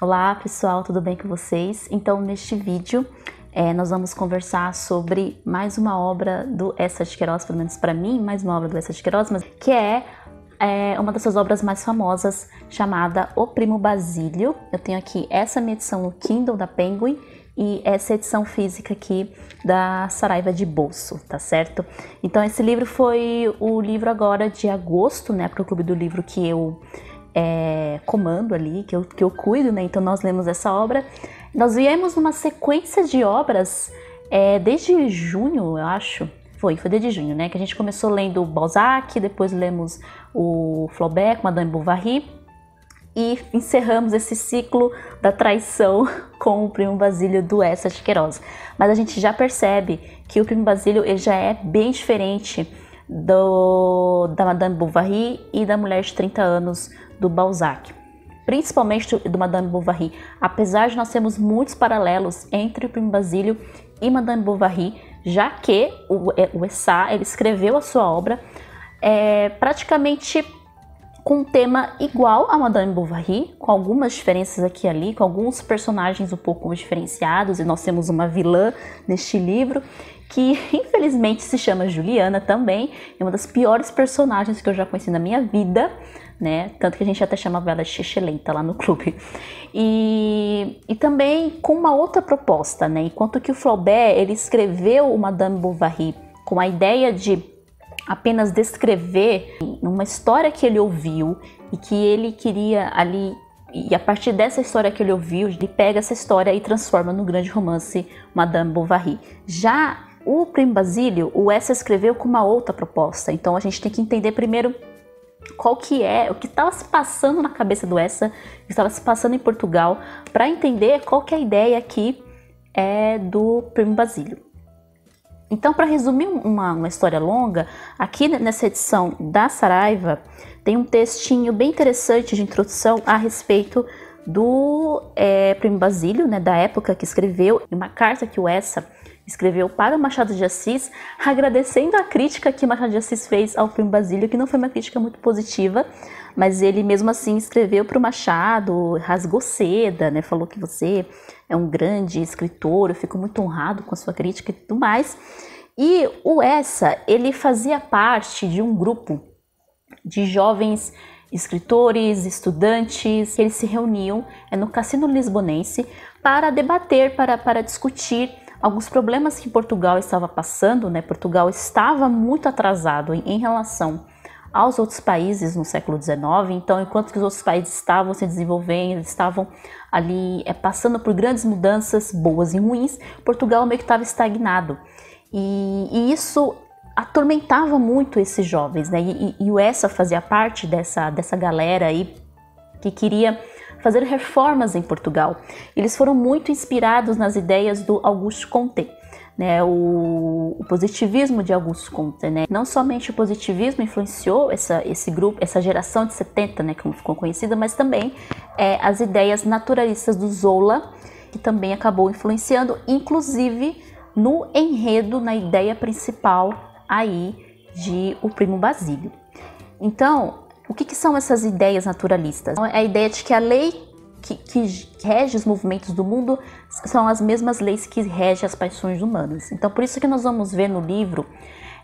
Olá pessoal, tudo bem com vocês? Então neste vídeo nós vamos conversar sobre mais uma obra do Eça de Queiroz, pelo menos para mim, mais uma obra do Eça de Queiroz, mas que é uma das suas obras mais famosas, chamada O Primo Basílio. Eu tenho aqui essa minha edição no Kindle da Penguin e essa edição física aqui da Saraiva de bolso, tá certo? Então esse livro foi o livro agora de agosto, né, para o Clube do Livro que eu comando ali, que eu cuido, né? Então nós lemos essa obra. Nós viemos numa sequência de obras desde junho, eu acho. Foi desde junho, né? Que a gente começou lendo o Balzac, depois lemos o Flaubert, Madame Bovary, e encerramos esse ciclo da traição com o Primo Basílio do Eça de Queiroz. Mas a gente já percebe que o Primo Basílio ele já é bem diferente da Madame Bovary e da Mulher de 30 anos do Balzac, principalmente do Madame Bovary, apesar de nós termos muitos paralelos entre o Primo Basílio e Madame Bovary, já que o Eça ele escreveu a sua obra praticamente com um tema igual a Madame Bovary, com algumas diferenças aqui e ali, com alguns personagens um pouco diferenciados, e nós temos uma vilã neste livro, que infelizmente se chama Juliana também, é uma das piores personagens que eu já conheci na minha vida, né? Tanto que a gente até chamava ela de Xixelenta lá no clube. E também com uma outra proposta, né? Enquanto que o Flaubert, ele escreveu o Madame Bovary com a ideia de apenas descrever uma história que ele ouviu e que ele queria ali, e a partir dessa história que ele ouviu, ele pega essa história e transforma no grande romance Madame Bovary. Já o Primo Basílio, o Eça escreveu com uma outra proposta, então a gente tem que entender primeiro qual que é, o que estava se passando na cabeça do Eça, o que estava se passando em Portugal, para entender qual que é a ideia aqui do Primo Basílio. Então, para resumir uma história longa, aqui nessa edição da Saraiva tem um textinho bem interessante de introdução a respeito do Primo Basílio, né, da época que escreveu, uma carta que o Eça escreveu para o Machado de Assis, agradecendo a crítica que o Machado de Assis fez ao Primo Basílio, que não foi uma crítica muito positiva, mas ele mesmo assim escreveu para o Machado, rasgou seda, né, falou que você é um grande escritor, eu fico muito honrado com a sua crítica e tudo mais. E o Eça, ele fazia parte de um grupo de jovens escritores, estudantes, que eles se reuniam no Cassino Lisbonense para debater, para discutir alguns problemas que Portugal estava passando, né? Portugal estava muito atrasado em relação aos outros países no século XIX, então enquanto que os outros países estavam se desenvolvendo, eles estavam ali passando por grandes mudanças, boas e ruins, Portugal meio que estava estagnado. E isso atormentava muito esses jovens, né? E o Eça fazia parte dessa galera aí que queria fazer reformas em Portugal. Eles foram muito inspirados nas ideias do Auguste Comte, né, o positivismo de Auguste Comte, né? Não somente o positivismo influenciou esse grupo, essa geração de 70, né, como ficou conhecida, mas também as ideias naturalistas do Zola, que também acabou influenciando, inclusive no enredo, na ideia principal aí de O Primo Basílio. Então, o que são essas ideias naturalistas? É a ideia de que a lei que rege os movimentos do mundo são as mesmas leis que regem as paixões humanas. Então, por isso que nós vamos ver no livro,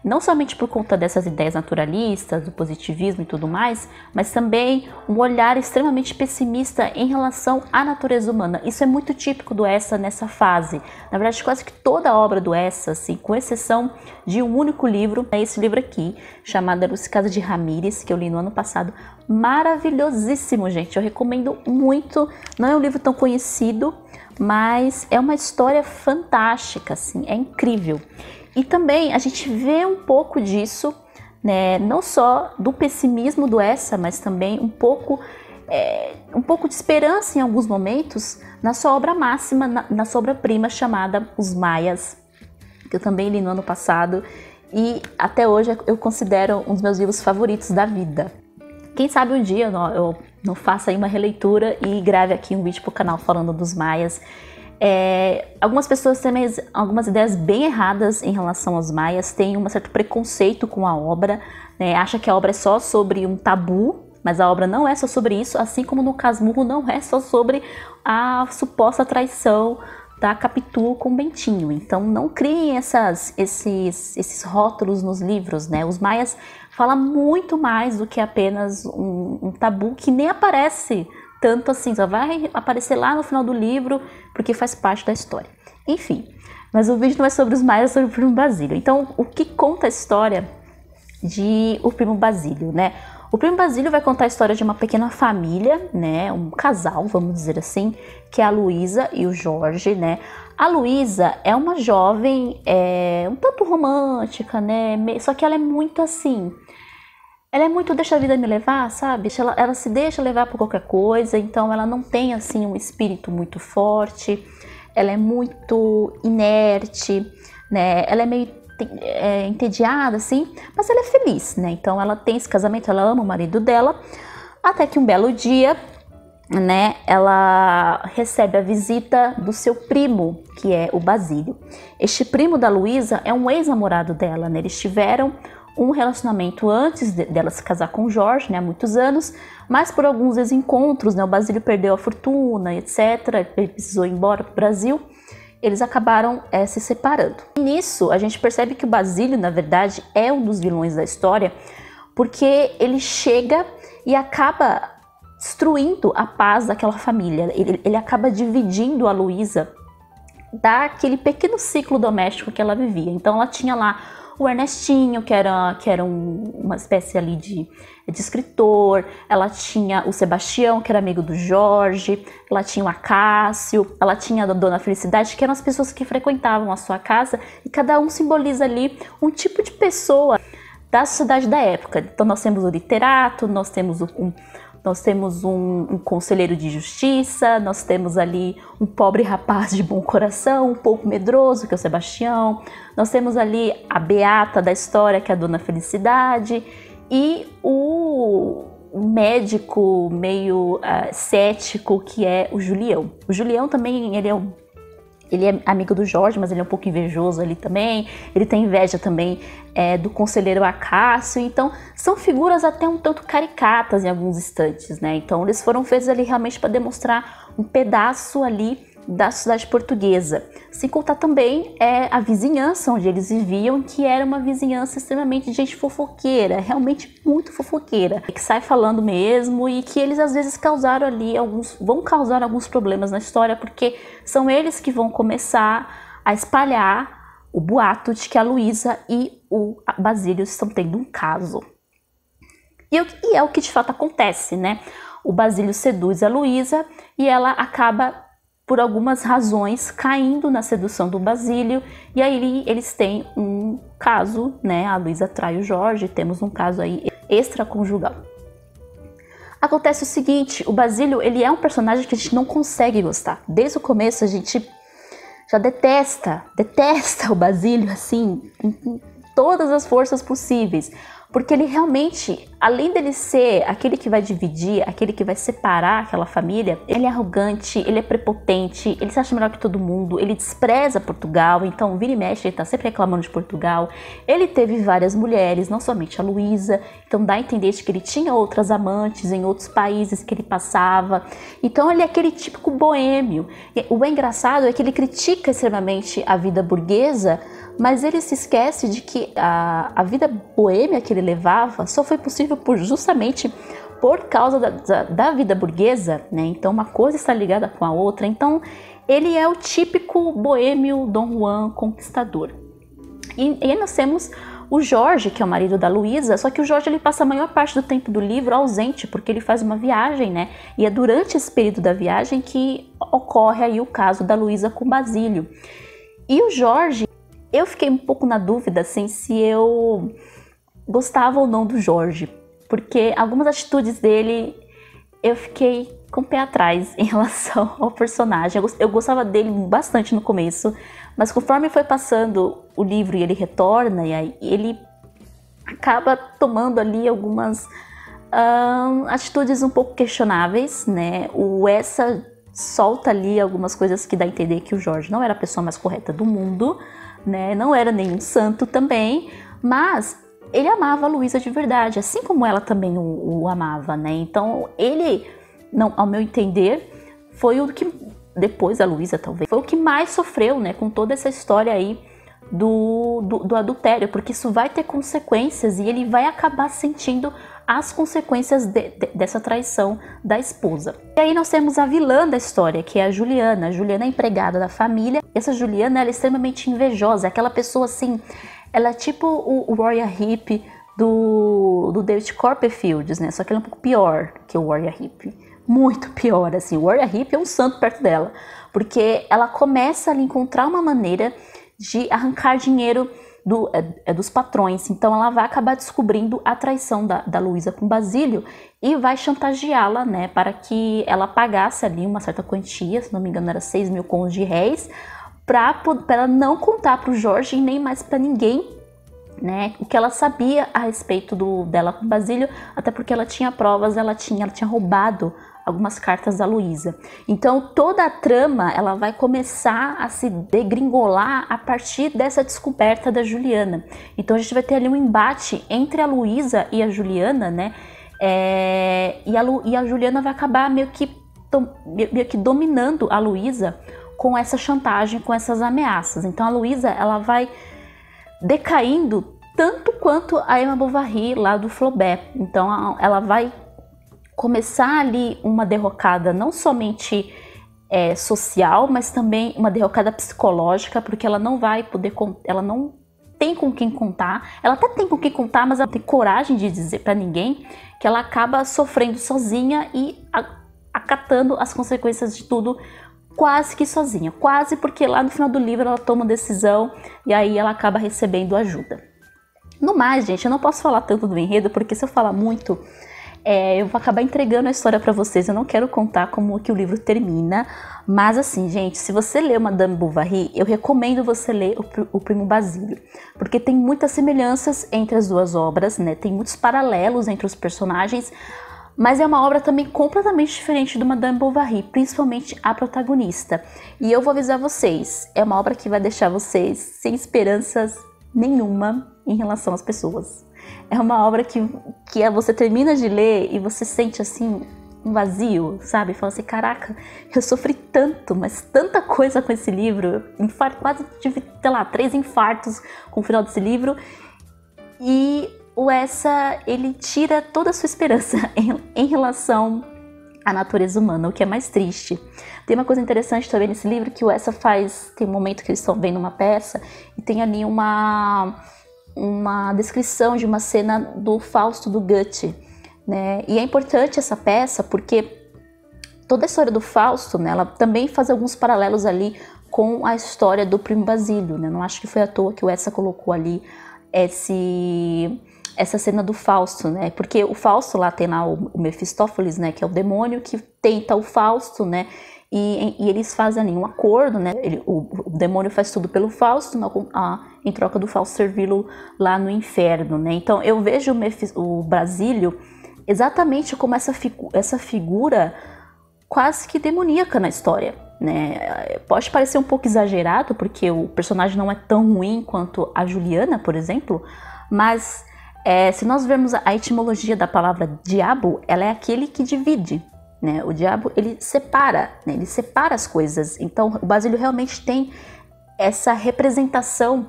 não somente por conta dessas ideias naturalistas, do positivismo e tudo mais, mas também um olhar extremamente pessimista em relação à natureza humana. Isso é muito típico do Eça nessa fase. Na verdade, quase que toda a obra do Eça, assim, com exceção de um único livro, é esse livro aqui, chamado Lucy Casa de Ramírez, que eu li no ano passado. Maravilhosíssimo, gente. Eu recomendo muito. Não é um livro tão conhecido, mas é uma história fantástica, assim, é incrível. E também a gente vê um pouco disso, né, não só do pessimismo do Eça, mas também um pouco de esperança em alguns momentos na sua obra máxima, na sua obra-prima chamada Os Maias, que eu também li no ano passado e até hoje eu considero um dos meus livros favoritos da vida. Quem sabe um dia eu não faça aí uma releitura e grave aqui um vídeo pro canal falando dos Maias. Algumas pessoas têm algumas ideias bem erradas em relação aos Maias, têm um certo preconceito com a obra, né? Acha que a obra é só sobre um tabu mas a obra não é só sobre isso, assim como no Casmurro não é só sobre a suposta traição da Capitu com Bentinho. Então não criem esses rótulos nos livros, né? Os maias falam muito mais do que apenas um tabu que nem aparece tanto assim, só vai aparecer lá no final do livro porque faz parte da história. Enfim, mas o vídeo não é sobre os maias, é sobre o Primo Basílio. Então o que conta a história de o Primo Basílio, né? O Primo Basílio vai contar a história de uma pequena família, né, um casal, vamos dizer assim, que é a Luísa e o Jorge, né. A Luísa é uma jovem um tanto romântica, né, só que ela é muito assim, ela é muito deixa a vida me levar, sabe? Ela se deixa levar por qualquer coisa, então ela não tem assim um espírito muito forte, ela é muito inerte, né, ela é meio entediada, assim, mas ela é feliz, né? Então ela tem esse casamento, ela ama o marido dela, até que um belo dia, né, ela recebe a visita do seu primo, que é o Basílio. Este primo da Luísa é um ex-namorado dela, né? Eles tiveram um relacionamento antes dela se casar com o Jorge, né, há muitos anos, mas por alguns desencontros, né, o Basílio perdeu a fortuna, etc, ele precisou ir embora para o Brasil. Eles acabaram se separando. E nisso, a gente percebe que o Basílio, na verdade, é um dos vilões da história, porque ele chega e acaba destruindo a paz daquela família. Ele acaba dividindo a Luísa daquele pequeno ciclo doméstico que ela vivia. Então ela tinha lá o Ernestinho, que era uma espécie ali de escritor, ela tinha o Sebastião, que era amigo do Jorge, ela tinha o Acácio, ela tinha a Dona Felicidade, que eram as pessoas que frequentavam a sua casa, e cada um simboliza ali um tipo de pessoa da sociedade da época. Então nós temos o literato, nós temos um conselheiro de justiça, nós temos ali um pobre rapaz de bom coração, um pouco medroso, que é o Sebastião, nós temos ali a beata da história, que é a Dona Felicidade, e o médico meio cético, que é o Julião. O Julião também, ele é amigo do Jorge, mas ele é um pouco invejoso ali também. Ele tem inveja também do conselheiro Acácio. Então, são figuras até um tanto caricatas em alguns instantes, né? Então, eles foram feitos ali realmente para demonstrar um pedaço ali da sociedade portuguesa. Sem contar também a vizinhança onde eles viviam, que era uma vizinhança extremamente de gente fofoqueira, realmente muito fofoqueira, que sai falando mesmo e que eles às vezes vão causar alguns problemas na história, porque são eles que vão começar a espalhar o boato de que a Luísa e o Basílio estão tendo um caso. E é o que de fato acontece, né? O Basílio seduz a Luísa e ela acaba, por algumas razões, caindo na sedução do Basílio, e aí eles têm um caso, né? A Luísa trai o Jorge, temos um caso aí extraconjugal. Acontece o seguinte, o Basílio, ele é um personagem que a gente não consegue gostar. Desde o começo a gente já detesta o Basílio, assim, com todas as forças possíveis. Porque ele realmente, além dele ser aquele que vai dividir, aquele que vai separar aquela família, ele é arrogante, ele é prepotente, ele se acha melhor que todo mundo, ele despreza Portugal, então vira e mexe, ele tá sempre reclamando de Portugal. Ele teve várias mulheres, não somente a Luísa, então dá a entender que ele tinha outras amantes em outros países que ele passava. Então ele é aquele típico boêmio. O engraçado é que ele critica extremamente a vida burguesa, mas ele se esquece de que a vida boêmia que ele levava só foi possível justamente por causa da vida burguesa, né? Então uma coisa está ligada com a outra. Então ele é o típico boêmio Dom Juan conquistador. E aí nós temos o Jorge, que é o marido da Luísa, só que o Jorge ele passa a maior parte do tempo do livro ausente, porque ele faz uma viagem, né? E é durante esse período da viagem que ocorre aí o caso da Luísa com Basílio. E o Jorge, eu fiquei um pouco na dúvida assim, se eu gostava ou não do Jorge, porque algumas atitudes dele eu fiquei com o pé atrás em relação ao personagem. Eu gostava dele bastante no começo, mas conforme foi passando o livro e ele retorna, e aí ele acaba tomando ali algumas atitudes um pouco questionáveis, né? O Essa solta ali algumas coisas que dá a entender que o Jorge não era a pessoa mais correta do mundo, né? Não era nenhum santo também, mas ele amava a Luísa de verdade, assim como ela também o amava, né? Então ele, não, ao meu entender, foi o que, depois da Luísa talvez, foi o que mais sofreu, né, com toda essa história aí do adultério, porque isso vai ter consequências e ele vai acabar sentindo as consequências dessa traição da esposa. E aí nós temos a vilã da história, que é a Juliana. A Juliana é empregada da família. Essa Juliana, ela é extremamente invejosa, aquela pessoa assim, ela é tipo o Warrior Heep do David Copperfield, né? Só que ela é um pouco pior que o Warrior Heep. Muito pior, assim. O Warrior Heep é um santo perto dela, porque ela começa a encontrar uma maneira de arrancar dinheiro dos patrões. Então ela vai acabar descobrindo a traição da Luísa com Basílio e vai chantageá-la, né, para que ela pagasse ali uma certa quantia, se não me engano era 6 mil contos de réis, para ela não contar para o Jorge e nem mais para ninguém, né, o que ela sabia a respeito dela com Basílio, até porque ela tinha provas, ela tinha roubado algumas cartas da Luísa. Então toda a trama ela vai começar a se degringolar a partir dessa descoberta da Juliana. Então a gente vai ter ali um embate entre a Luísa e a Juliana, né? E a Juliana vai acabar meio que dominando a Luísa com essa chantagem, com essas ameaças. Então a Luísa ela vai decaindo tanto quanto a Emma Bovary lá do Flaubert. Então ela vai começar ali uma derrocada não somente social, mas também uma derrocada psicológica, porque ela não vai poder, ela não tem com quem contar, ela até tem com quem contar, mas ela não tem coragem de dizer para ninguém, que ela acaba sofrendo sozinha e acatando as consequências de tudo quase que sozinha, quase, porque lá no final do livro ela toma uma decisão e aí ela acaba recebendo ajuda. No mais, gente, eu não posso falar tanto do enredo, porque se eu falar muito, eu vou acabar entregando a história para vocês. Eu não quero contar como que o livro termina, mas assim, gente, se você ler Madame Bovary, eu recomendo você ler o Primo Basílio, porque tem muitas semelhanças entre as duas obras, né? Tem muitos paralelos entre os personagens, mas é uma obra também completamente diferente do Madame Bovary, principalmente a protagonista. E eu vou avisar vocês, é uma obra que vai deixar vocês sem esperanças nenhuma em relação às pessoas. É uma obra que você termina de ler e você sente assim um vazio, sabe? Fala assim, caraca, eu sofri tanto, mas tanta coisa com esse livro. Quase tive, sei lá, 3 infartos com o final desse livro. E o Essa, ele tira toda a sua esperança em relação à natureza humana, o que é mais triste. Tem uma coisa interessante também nesse livro, que o Essa tem um momento que eles estão vendo uma peça e tem ali uma descrição de uma cena do Fausto do Goethe, né? E é importante essa peça porque toda a história do Fausto, né, ela também faz alguns paralelos ali com a história do Primo Basílio, né? Não acho que foi à toa que o Essa colocou ali essa cena do Fausto, né? Porque o Fausto lá tem lá o Mefistófeles, né, que é o demônio que tenta o Fausto, né? E eles fazem ali um acordo, né? O demônio faz tudo pelo Fausto, em troca do Fausto servi-lo lá no inferno, né? Então eu vejo o Basílio exatamente como essa figura quase que demoníaca na história, né? Pode parecer um pouco exagerado, porque o personagem não é tão ruim quanto a Juliana, por exemplo, mas se nós vermos a etimologia da palavra diabo, ela é aquele que divide, né? O diabo, ele separa, né? Ele separa as coisas. Então o Basílio realmente tem essa representação,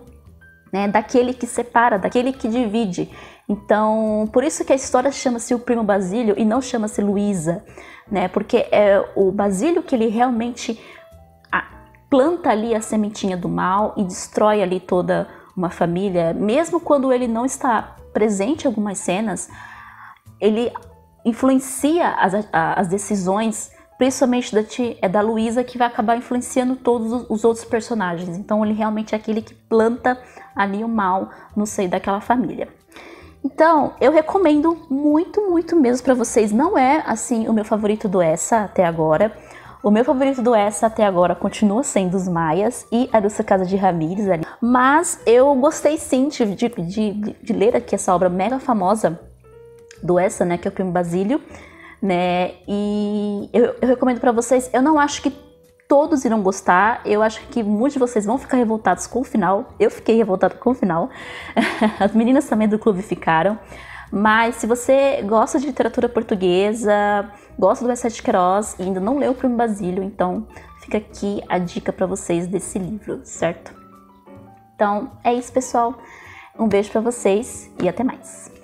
né, daquele que separa, daquele que divide. Então por isso que a história chama-se O Primo Basílio e não chama-se Luísa, né? Porque é o Basílio que ele realmente planta ali a sementinha do mal e destrói ali toda uma família, mesmo quando ele não está presente em algumas cenas, ele influencia as decisões, principalmente da Luísa, que vai acabar influenciando todos os outros personagens. Então ele realmente é aquele que planta ali o mal no seio daquela família. Então eu recomendo muito, muito mesmo para vocês. Não é assim o meu favorito do Essa até agora. O meu favorito do Essa até agora continua sendo Os Maias e A Dulce Casa de Ramírez ali. Mas eu gostei sim de ler aqui essa obra mega famosa do Essa, né, que é o Primo Basílio, né? E eu recomendo para vocês. Eu não acho que todos irão gostar. Eu acho que muitos de vocês vão ficar revoltados com o final. Eu fiquei revoltada com o final. As meninas também do clube ficaram. Mas se você gosta de literatura portuguesa, gosta do Eça de Queiroz e ainda não leu o Primo Basílio, então fica aqui a dica para vocês desse livro, certo? Então é isso, pessoal. Um beijo para vocês e até mais.